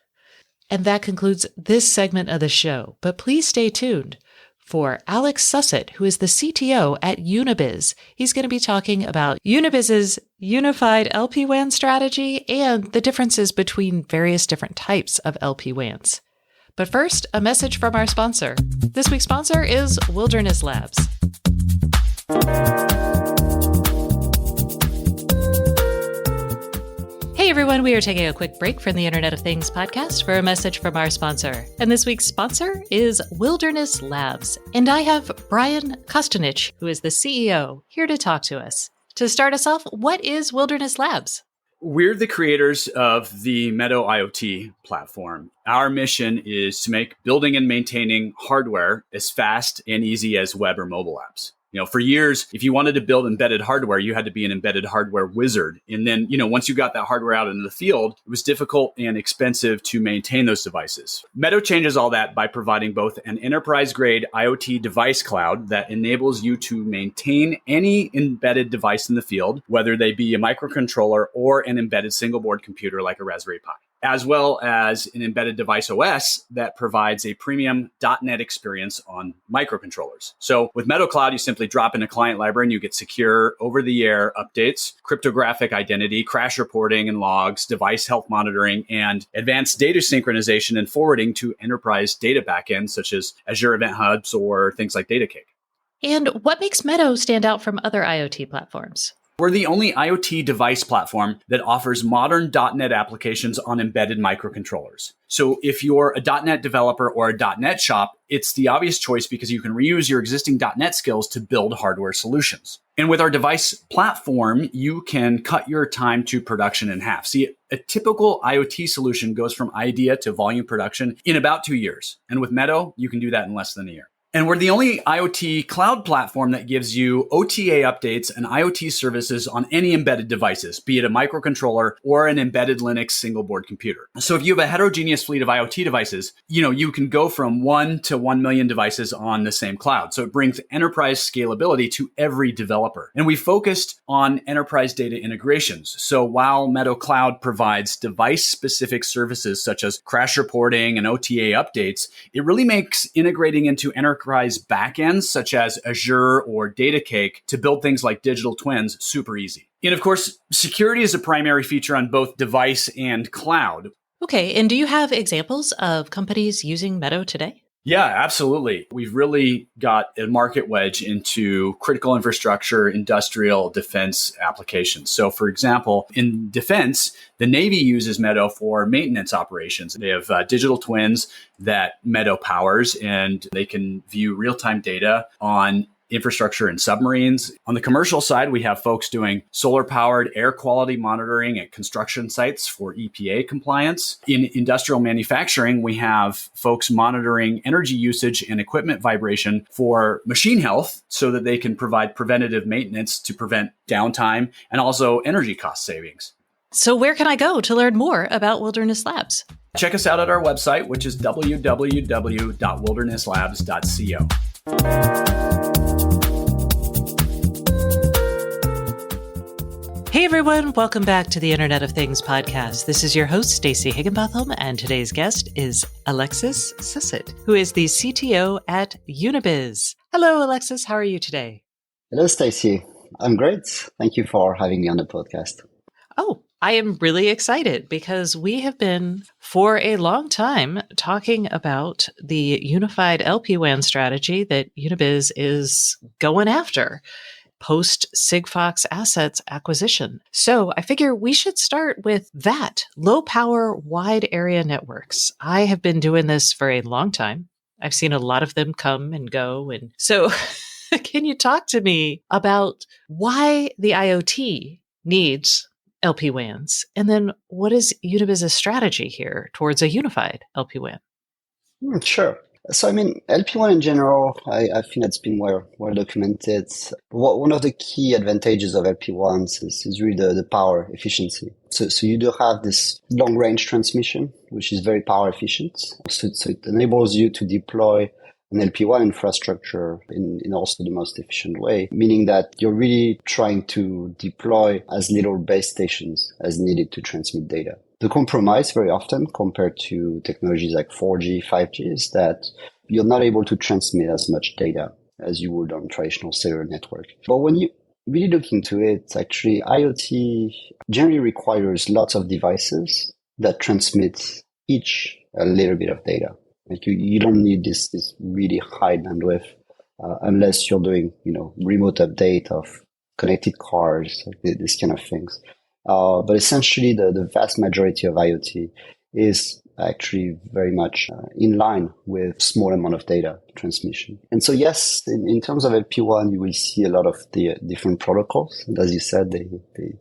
And that concludes this segment of the show. But please stay tuned for Alex Sussett, who is the CTO at Unibiz. He's going to be talking about Unibiz's unified LPWAN strategy and the differences between various different types of LPWANs. But first, a message from our sponsor. This week's sponsor is Wilderness Labs. Hey everyone, we are taking a quick break from the Internet of Things podcast for a message from our sponsor. And this week's sponsor is Wilderness Labs. And I have Brian Kostanich, who is the CEO, here to talk to us. To start us off, what is Wilderness Labs?
We're the creators of the Meadow IoT platform. Our mission is to make building and maintaining hardware as fast and easy as web or mobile apps. For years, if you wanted to build embedded hardware, you had to be an embedded hardware wizard. And then, once you got that hardware out into the field, it was difficult and expensive to maintain those devices. Meadow changes all that by providing both an enterprise-grade IoT device cloud that enables you to maintain any embedded device in the field, whether they be a microcontroller or an embedded single-board computer like a Raspberry Pi, as well as an embedded device OS that provides a premium .NET experience on microcontrollers. So with Meadow Cloud, you simply drop in a client library and you get secure over-the-air updates, cryptographic identity, crash reporting and logs, device health monitoring, and advanced data synchronization and forwarding to enterprise data backends such as Azure Event Hubs or things like DataCake.
And what makes Meadow stand out from other IoT platforms?
We're the only IoT device platform that offers modern .NET applications on embedded microcontrollers. So if you're a .NET developer or a .NET shop, it's the obvious choice because you can reuse your existing .NET skills to build hardware solutions. And with our device platform, you can cut your time to production in half. See, a typical IoT solution goes from idea to volume production in about 2 years. And with Meadow, you can do that in less than a year. And we're the only IoT cloud platform that gives you OTA updates and IoT services on any embedded devices, be it a microcontroller or an embedded Linux single board computer. So if you have a heterogeneous fleet of IoT devices, you can go from 1 to 1 million devices on the same cloud. So it brings enterprise scalability to every developer. And we focused on enterprise data integrations. So while Meadow Cloud provides device-specific services such as crash reporting and OTA updates, it really makes integrating into enterprise backends such as Azure or DataCake to build things like digital twins super easy. And of course, security is a primary feature on both device and cloud.
Okay, and do you have examples of companies using Meadow today?
Yeah, absolutely. We've really got a market wedge into critical infrastructure, industrial defense applications. So for example, in defense, the Navy uses Meadow for maintenance operations. They have digital twins that Meadow powers, and they can view real-time data on infrastructure and submarines. On the commercial side, we have folks doing solar-powered air quality monitoring at construction sites for EPA compliance. In industrial manufacturing, we have folks monitoring energy usage and equipment vibration for machine health so that they can provide preventative maintenance to prevent downtime and also energy cost savings.
So where can I go to learn more about Wilderness Labs?
Check us out at our website, which is www.wildernesslabs.co.
Hey Hey everyone, welcome back to the Internet of Things podcast. This is your host, Stacey Higginbotham, and today's guest is Alexis Sisset, who is the CTO at Unibiz. Hello, Alexis. How are you today?
Hello, Stacey. I'm great. Thank you for having me on the podcast.
Oh, I am really excited because we have been for a long time talking about the unified LPWAN strategy that Unibiz is going after post Sigfox Assets acquisition. So I figure we should start with that, low power wide area networks. I have been doing this for a long time. I've seen a lot of them come and go. And so can you talk to me about why the IoT needs LPWANs? And then what is Unibiz's strategy here towards a unified LPWAN?
Sure. So, LP1 in general, I think that's been well documented. One of the key advantages of LP1s is really the power efficiency. So you do have this long range transmission, which is very power efficient. So it enables you to deploy an LP1 infrastructure in also the most efficient way, meaning that you're really trying to deploy as little base stations as needed to transmit data. The compromise very often compared to technologies like 4G, 5G is that you're not able to transmit as much data as you would on traditional cellular network. But when you really look into it, actually IoT generally requires lots of devices that transmit each a little bit of data. Like you don't need this really high bandwidth unless you're doing, remote update of connected cars, like this kind of things. But essentially, the vast majority of IoT is actually very much in line with small amount of data transmission. And so, yes, in terms of LP1, you will see a lot of the different protocols. And as you said, they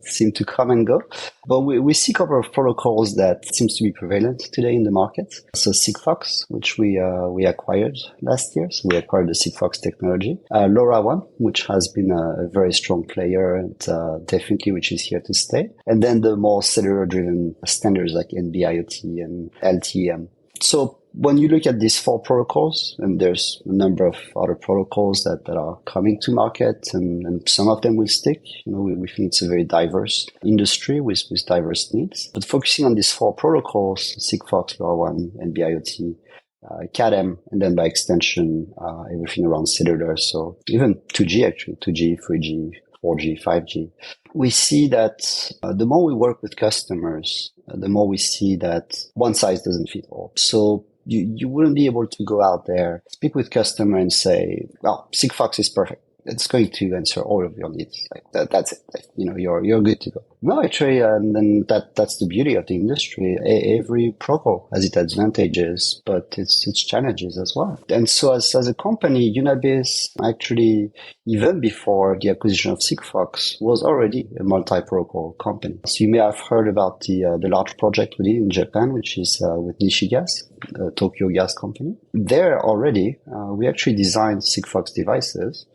seem to come and go. But we see a couple of protocols that seems to be prevalent today in the market. So Sigfox, which we acquired last year. So we acquired the Sigfox technology. LoRaWAN, which has been a very strong player and definitely which is here to stay. And then the more cellular-driven standards like NB-IoT and LTE-M. So when you look at these four protocols, and there's a number of other protocols that are coming to market, and some of them will stick. We think it's a very diverse industry with diverse needs. But focusing on these four protocols, Sigfox, LoRaWAN, NB-IoT, CADM, and then by extension, everything around cellular. So even 2G actually, 2G, 3G, 4G, 5G. We see that the more we work with customers, the more we see that one size doesn't fit all. So you wouldn't be able to go out there, speak with customer and say, well, Sigfox is perfect. It's going to answer all of your needs. Like that's it. Like, you're good to go. No, actually, and then that's the beauty of the industry. Every protocol has its advantages, but its challenges as well. And so as a company, Unibiz actually, even before the acquisition of Sigfox, was already a multi-protocol company. So you may have heard about the large project we did in Japan, which is with Nishigas, a Tokyo gas company. There already, we actually designed Sigfox devices,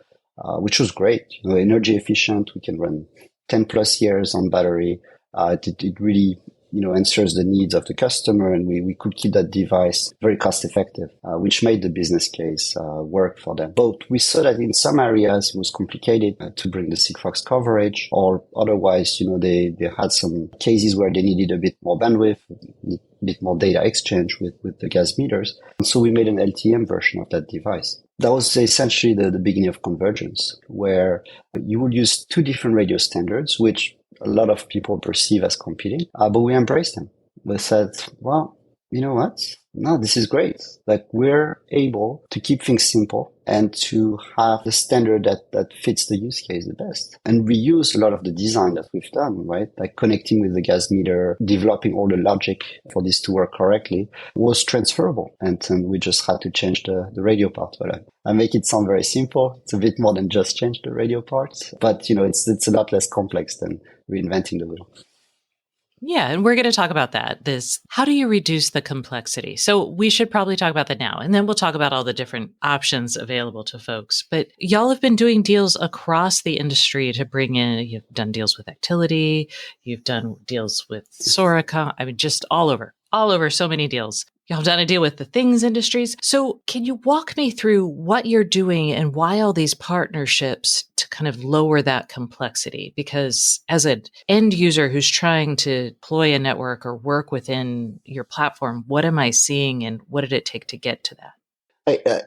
which was great. Energy efficient. We can run 10 plus years on battery. It really, answers the needs of the customer, and we could keep that device very cost effective, which made the business case work for them. But we saw that in some areas it was complicated to bring the Sigfox coverage, or otherwise, they had some cases where they needed a bit more bandwidth, a bit more data exchange with the gas meters. And so we made an LTE-M version of that device. That was essentially the beginning of convergence, where you would use two different radio standards, which a lot of people perceive as competing, but we embraced them. We said, well, you know what? No, this is great. Like, we're able to keep things simple and to have the standard that fits the use case the best. And reuse a lot of the design that we've done, right? Like connecting with the gas meter, developing all the logic for this to work correctly was transferable. And we just had to change the radio part. But I make it sound very simple. It's a bit more than just change the radio part. But, it's a lot less complex than reinventing the wheel.
Yeah, and we're going to talk about that. How do you reduce the complexity? So we should probably talk about that now, and then we'll talk about all the different options available to folks. But y'all have been doing deals across the industry to bring in, you've done deals with Actility, you've done deals with Soracom, just all over so many deals. Y'all done a deal with the things industries. So can you walk me through what you're doing and why all these partnerships to kind of lower that complexity? Because as an end user who's trying to deploy a network or work within your platform, what am I seeing and what did it take to get to that?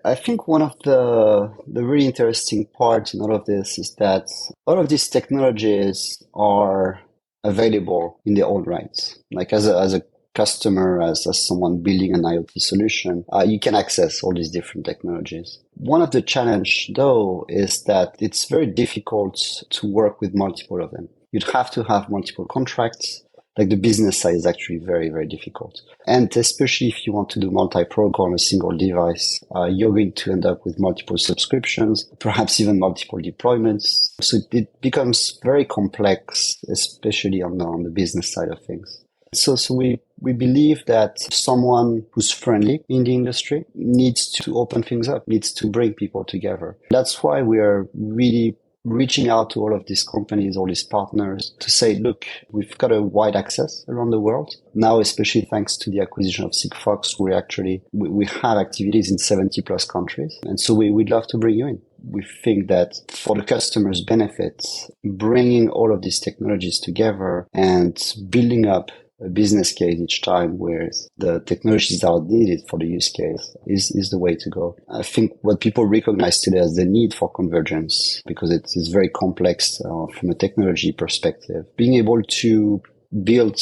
I think one of the really interesting parts in all of this is that all of these technologies are available in their own rights. Like as a customer, as someone building an IoT solution, you can access all these different technologies. One of the challenge though is that it's very difficult to work with multiple of them. You'd have to have multiple contracts. Like the business side is actually very, very difficult. And especially if you want to do multi-protocol on a single device, you're going to end up with multiple subscriptions, perhaps even multiple deployments. So it becomes very complex, especially on the business side of things. So we believe that someone who's friendly in the industry needs to open things up, needs to bring people together. That's why we are really reaching out to all of these companies, all these partners to say, look, we've got a wide access around the world. Now, especially thanks to the acquisition of Sigfox, we have activities in 70 plus countries. And so we'd love to bring you in. We think that for the customer's benefit, bringing all of these technologies together and building up a business case each time where the technologies that are needed for the use case is the way to go. I think what people recognize today as the need for convergence, because it is very complex from a technology perspective, being able to build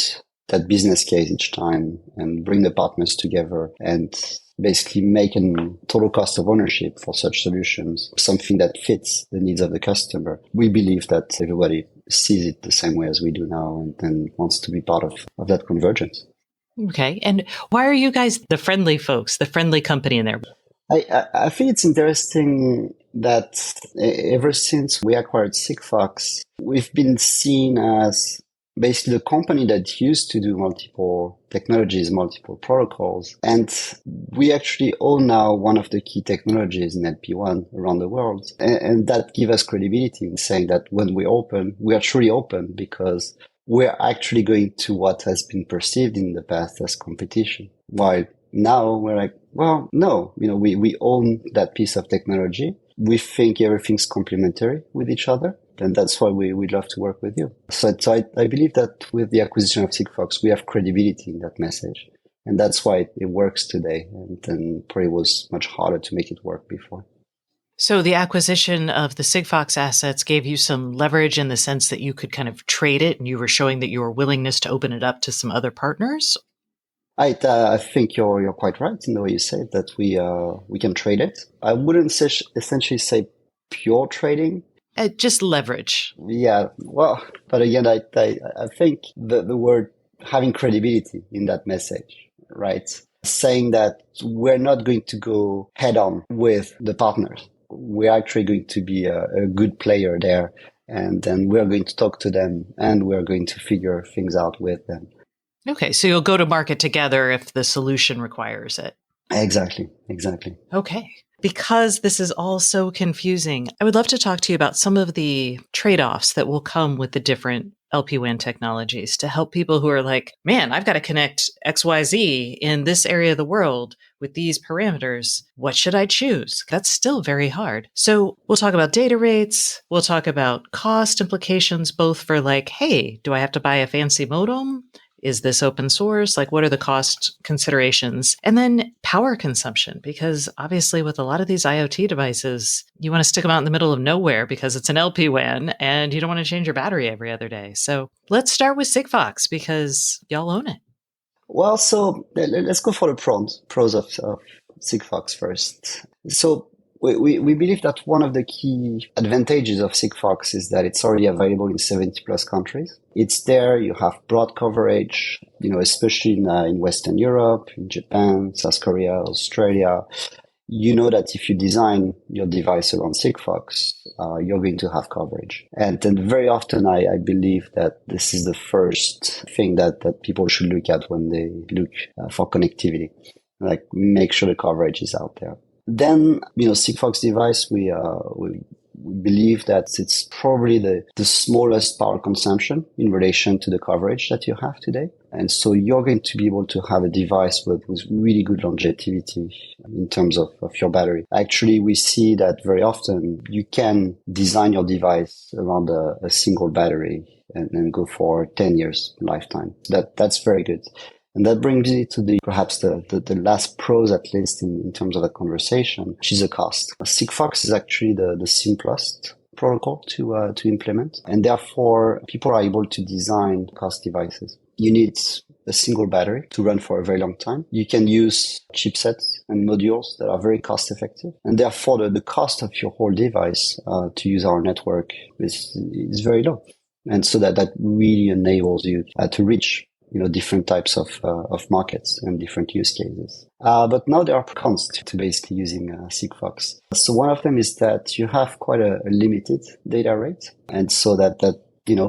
that business case each time and bring the partners together and basically make a total cost of ownership for such solutions, something that fits the needs of the customer. We believe that everybody sees it the same way as we do now and wants to be part of that convergence.
Okay. And why are you guys the friendly folks, the friendly company in there?
I think it's interesting that ever since we acquired Sigfox, we've been seen as basically the company that used to do multiple technologies, multiple protocols. And we actually own now one of the key technologies in LPWAN around the world. And that gives us credibility in saying that when we open, we are truly open because we're actually going to what has been perceived in the past as competition. While now we're like, well, no, we own that piece of technology. We think everything's complementary with each other. And that's why we'd love to work with you. So I believe that with the acquisition of Sigfox, we have credibility in that message. And that's why it works today. And probably was much harder to make it work before.
So the acquisition of the Sigfox assets gave you some leverage in the sense that you could kind of trade it and you were showing that your willingness to open it up to some other partners?
I think you're quite right in the way you say that we can trade it. I wouldn't essentially say pure trading.
Just leverage.
Yeah, well, but again, I think the word having credibility in that message, right? Saying that we're not going to go head on with the partners. We're actually going to be a good player there. And then we're going to talk to them and we're going to figure things out with them.
Okay, so you'll go to market together if the solution requires it.
Exactly.
Okay. Because this is all so confusing, I would love to talk to you about some of the trade-offs that will come with the different LPWAN technologies to help people who are like, man, I've got to connect XYZ in this area of the world with these parameters. What should I choose? That's still very hard. So we'll talk about data rates. We'll talk about cost implications, both for like, hey, do I have to buy a fancy modem? Is this open source? Like, what are the cost considerations? And then power consumption, because obviously with a lot of these IoT devices, you want to stick them out in the middle of nowhere because it's an LPWAN and you don't want to change your battery every other day. So let's start with Sigfox because y'all own it.
Well, so let's go for the pros of Sigfox first. So we believe that one of the key advantages of Sigfox is that it's already available in 70 plus countries. It's there. You have broad coverage, especially in Western Europe, in Japan, South Korea, Australia. You know that if you design your device around Sigfox, you're going to have coverage. And then very often I believe that this is the first thing that people should look at when they look for connectivity. Like make sure the coverage is out there. Then, Sigfox device, we we believe that it's probably the smallest power consumption in relation to the coverage that you have today. And so you're going to be able to have a device with really good longevity in terms of your battery. Actually, we see that very often you can design your device around a single battery and go for 10 years lifetime. That's very good. And that brings me to perhaps the last pros, at least in terms of the conversation, which is the cost. Sigfox is actually the simplest protocol to implement. And therefore, people are able to design cost devices. You need a single battery to run for a very long time. You can use chipsets and modules that are very cost effective. And therefore, the cost of your whole device to use our network is very low. And so that really enables you to reach different types of markets and different use cases. But now there are cons to basically using Sigfox. So one of them is that you have quite a limited data rate. And so that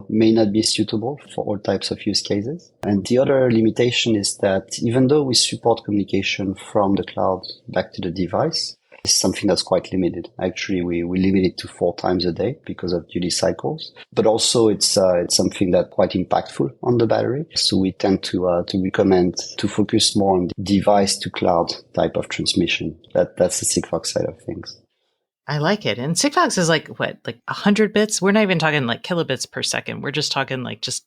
may not be suitable for all types of use cases. And the other limitation is that even though we support communication from the cloud back to the device, it's something that's quite limited. Actually, we limit it to 4 times a day because of duty cycles. But also it's something that's quite impactful on the battery. So we tend to recommend to focus more on the device to cloud type of transmission. That's the Sigfox side of things.
I like it. And Sigfox is like 100 bits? We're not even talking like kilobits per second. We're just talking like just...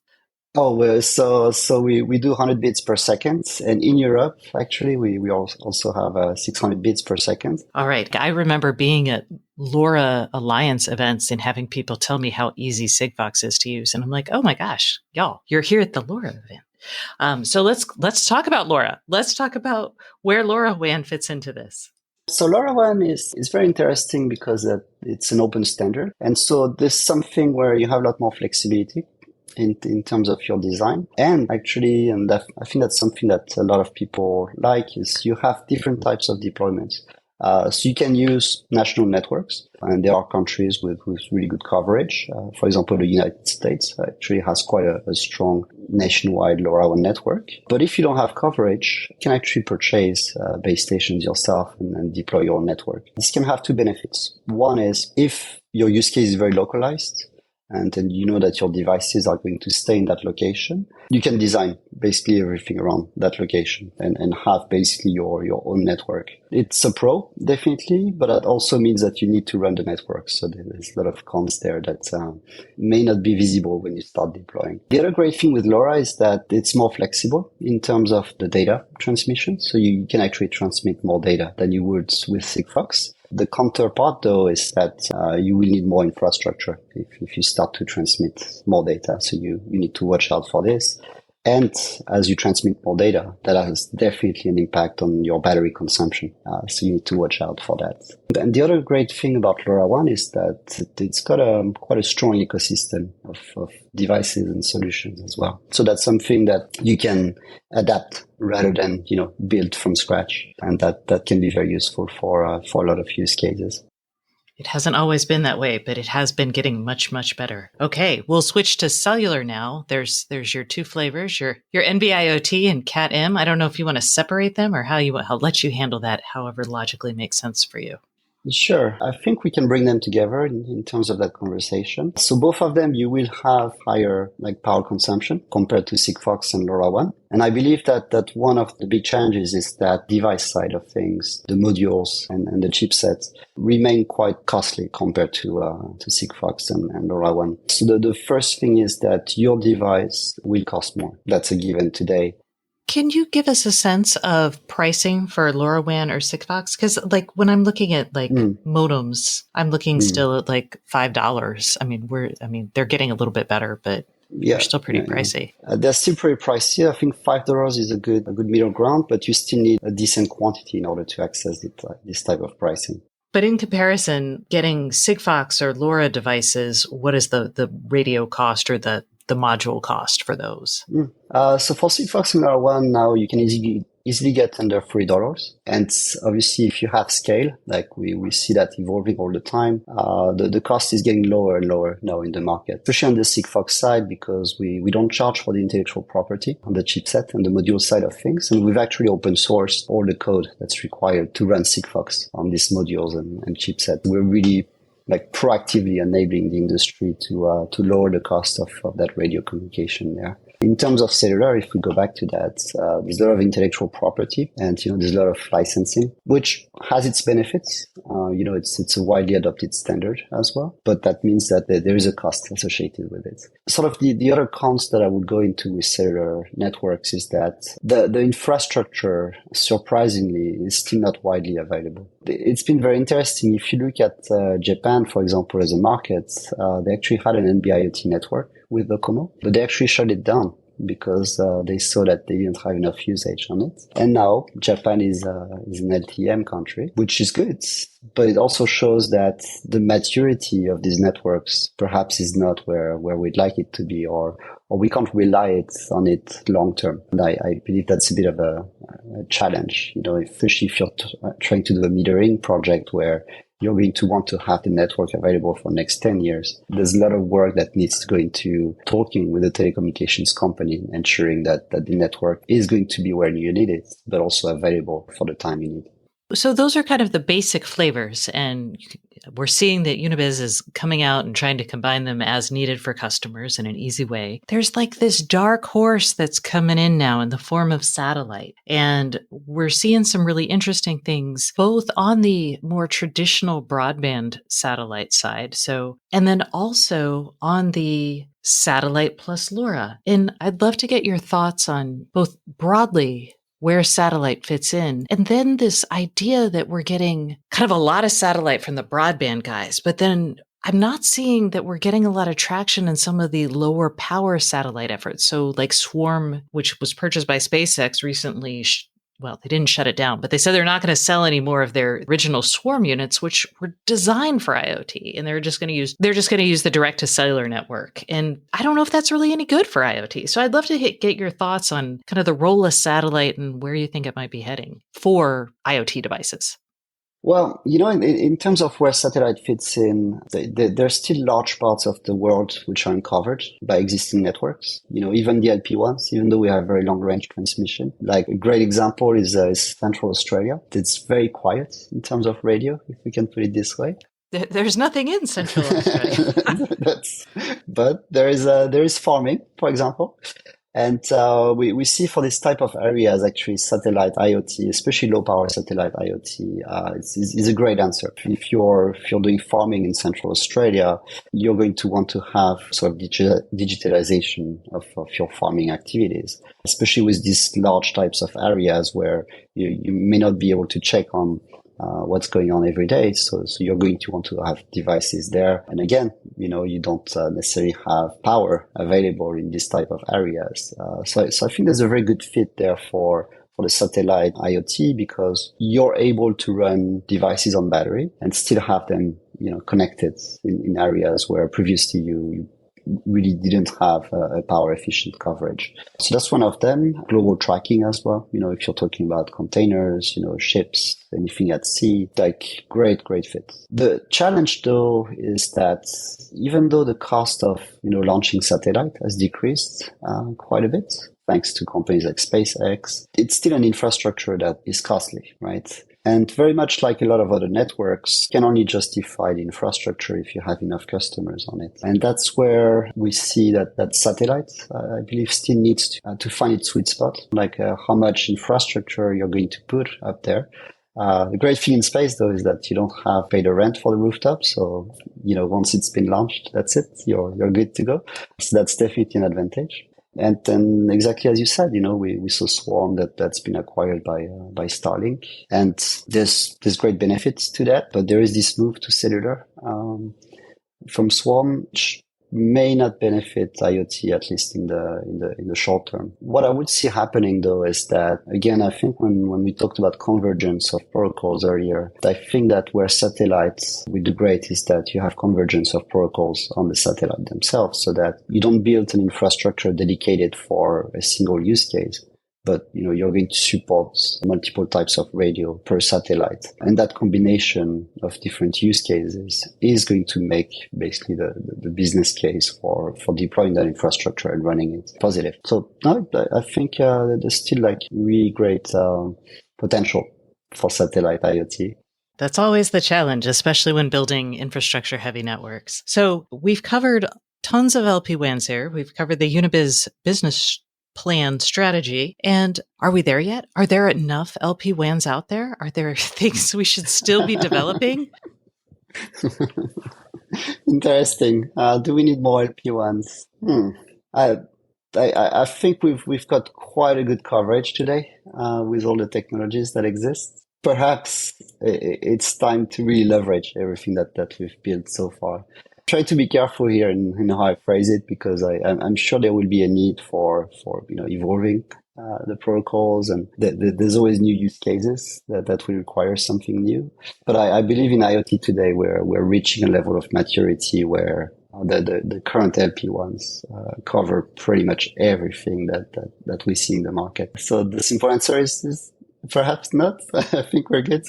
Oh, well, so we do 100 bits per second. And in Europe, actually, we also have 600 bits per second.
All right. I remember being at LoRa Alliance events and having people tell me how easy Sigfox is to use. And I'm like, oh my gosh, y'all, you're here at the LoRa event. So let's talk about LoRa. Let's talk about where LoRaWAN fits into this.
So LoRaWAN is very interesting because it's an open standard. And so there's something where you have a lot more flexibility in terms of your design. And actually, I think that's something that a lot of people like, is you have different types of deployments. So you can use national networks, and there are countries with really good coverage. For example, the United States actually has quite a strong nationwide LoRaWAN network. But if you don't have coverage, you can actually purchase base stations yourself and deploy your network. This can have 2 benefits. One is if your use case is very localized, and then you know that your devices are going to stay in that location, you can design basically everything around that location and have basically your own network. It's a pro, definitely, but that also means that you need to run the network. So there's a lot of cons there that may not be visible when you start deploying. The other great thing with LoRa is that it's more flexible in terms of the data transmission. So you can actually transmit more data than you would with Sigfox. The counterpart, though, is that you will need more infrastructure if you start to transmit more data. So you need to watch out for this. And as you transmit more data, that has definitely an impact on your battery consumption. So you need to watch out for that. And the other great thing about LoRaWAN is that it's got quite a strong ecosystem of devices and solutions as well. So that's something that you can adapt rather than, build from scratch. And that can be very useful for a lot of use cases.
It hasn't always been that way, but it has been getting much, much better. Okay, we'll switch to cellular now. There's your 2 flavors, your NB-IoT and Cat-M. I don't know if you want to separate them or I'll let you handle that however logically makes sense for you.
Sure. I think we can bring them together in terms of that conversation. So both of them, you will have higher power consumption compared to Sigfox and LoRaWAN. And I believe that one of the big challenges is that device side of things, the modules and the chipsets remain quite costly compared to Sigfox and LoRaWAN. So the first thing is that your device will cost more. That's a given today.
Can you give us a sense of pricing for LoRaWAN or Sigfox? Because when I'm looking at modems, I'm looking still at $5. I mean, they're getting a little bit better, but they're still pretty pricey.
They're still pretty pricey. I think $5 is a good middle ground, but you still need a decent quantity in order to access this type of pricing.
But in comparison, getting Sigfox or LoRa devices, what is the radio cost or the module cost for those?
So for Sigfox and LoRaWAN now, you can easily get under $3. And obviously, if you have scale, we see that evolving all the time, the cost is getting lower and lower now in the market, especially on the Sigfox side, because we don't charge for the intellectual property on the chipset and the module side of things. And we've actually open sourced all the code that's required to run Sigfox on these modules and chipset. We're really like proactively enabling the industry to lower the cost of that radio communication there. In terms of cellular, if we go back to that, there's a lot of intellectual property and, there's a lot of licensing, which has its benefits. It's a widely adopted standard as well, but that means that there is a cost associated with it. Sort of the other cons that I would go into with cellular networks is that the infrastructure, surprisingly, is still not widely available. It's been very interesting. If you look at Japan, for example, as a market, they actually had an NB-IoT network with Docomo, but they actually shut it down because they saw that they didn't have enough usage on it. And now Japan is an LTM country, which is good, but it also shows that the maturity of these networks perhaps is not where we'd like it to be, or we can't rely on it long term. And I believe that's a bit of a challenge, especially if you're trying to do a metering project where you're going to want to have the network available for the next 10 years. There's a lot of work that needs to go into talking with the telecommunications company, ensuring that the network is going to be where you need it, but also available for the time you need.
So those are kind of the basic flavors, and we're seeing that Unibiz is coming out and trying to combine them as needed for customers in an easy way. There's like this dark horse that's coming in now in the form of satellite, and we're seeing some really interesting things, both on the more traditional broadband satellite side, and then also on the satellite plus LoRa. And I'd love to get your thoughts on both broadly where satellite fits in. And then this idea that we're getting kind of a lot of satellite from the broadband guys, but then I'm not seeing that we're getting a lot of traction in some of the lower power satellite efforts. So like Swarm, which was purchased by SpaceX recently, they didn't shut it down, but they said they're not going to sell any more of their original Swarm units, which were designed for IoT, and they're just going to use the direct to cellular network. And I don't know if that's really any good for IoT. So I'd love to get your thoughts on kind of the role of satellite and where you think it might be heading for IoT devices.
Well, in terms of where satellite fits in, there's still large parts of the world which are uncovered by existing networks. Even the LPWANs, even though we have very long range transmission. Like a great example is Central Australia. It's very quiet in terms of radio, if we can put it this way.
There's nothing in Central Australia.
But there is farming, for example. And we see for this type of areas, actually, satellite IoT, especially low power satellite IoT, is a great answer. If you're doing farming in Central Australia, you're going to want to have sort of digitalization of your farming activities, especially with these large types of areas where you may not be able to check on what's going on every day. So you're going to want to have devices there. And again, you don't necessarily have power available in this type of areas. So I think there's a very good fit there for the satellite IoT, because you're able to run devices on battery and still have them, connected in areas where previously you really didn't have a power efficient coverage. So that's one of them. Global tracking as well. If you're talking about containers, ships, anything at sea, like great fit. The challenge though is that even though the cost of, launching satellite has decreased quite a bit, thanks to companies like SpaceX, it's still an infrastructure that is costly, right? And very much like a lot of other networks, can only justify the infrastructure if you have enough customers on it. And that's where we see that satellite, I believe, still needs to find its sweet spot, like how much infrastructure you're going to put up there. The great thing in space, though, is that you don't have to pay the rent for the rooftop. So, once it's been launched, that's it. You're good to go. So that's definitely an advantage. And then exactly as you said, we saw Swarm that's been acquired by Starlink, and there's great benefits to that, but there is this move to cellular from Swarm, which may not benefit IoT, at least in the short term. What I would see happening though is that, again, I think when we talked about convergence of protocols earlier, I think that where satellites will do great is that you have convergence of protocols on the satellite themselves, so that you don't build an infrastructure dedicated for a single use case, but you're going to support multiple types of radio per satellite, and that combination of different use cases is going to make basically the business case for deploying that infrastructure and running it positive. So no, I think there's still really great potential for satellite IoT.
That's always the challenge, especially when building infrastructure heavy networks. So we've covered tons of LPWANs here. We've covered the Unibiz business plan strategy. And are we there yet? Are there enough LPWANs out there? Are there things we should still be developing?
Interesting. Do we need more LP1s? I think we've got quite a good coverage today with all the technologies that exist. Perhaps it's time to really leverage everything that we've built so far. Try to be careful here in how I phrase it, because I'm sure there will be a need for evolving the protocols, and there's always new use cases that will require something new. But I believe in IoT today, we're reaching a level of maturity where the current LP1s cover pretty much everything that we see in the market. So the simple answer is perhaps not. I think we're good.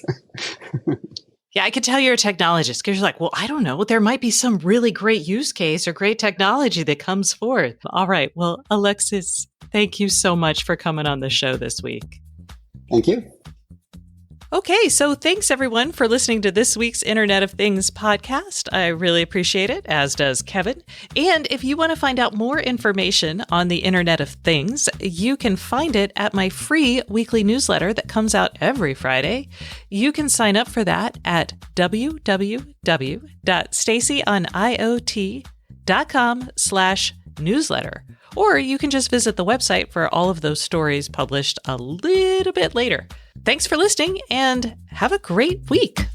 Yeah, I could tell you're a technologist because you're like, well, I don't know. There might be some really great use case or great technology that comes forth. All right. Well, Alexis, thank you so much for coming on the show this week.
Thank you.
Okay, so thanks everyone for listening to this week's Internet of Things podcast. I really appreciate it, as does Kevin. And if you want to find out more information on the Internet of Things, you can find it at my free weekly newsletter that comes out every Friday. You can sign up for that at www.stacyoniot.com/newsletter. Or you can just visit the website for all of those stories published a little bit later. Thanks for listening and have a great week.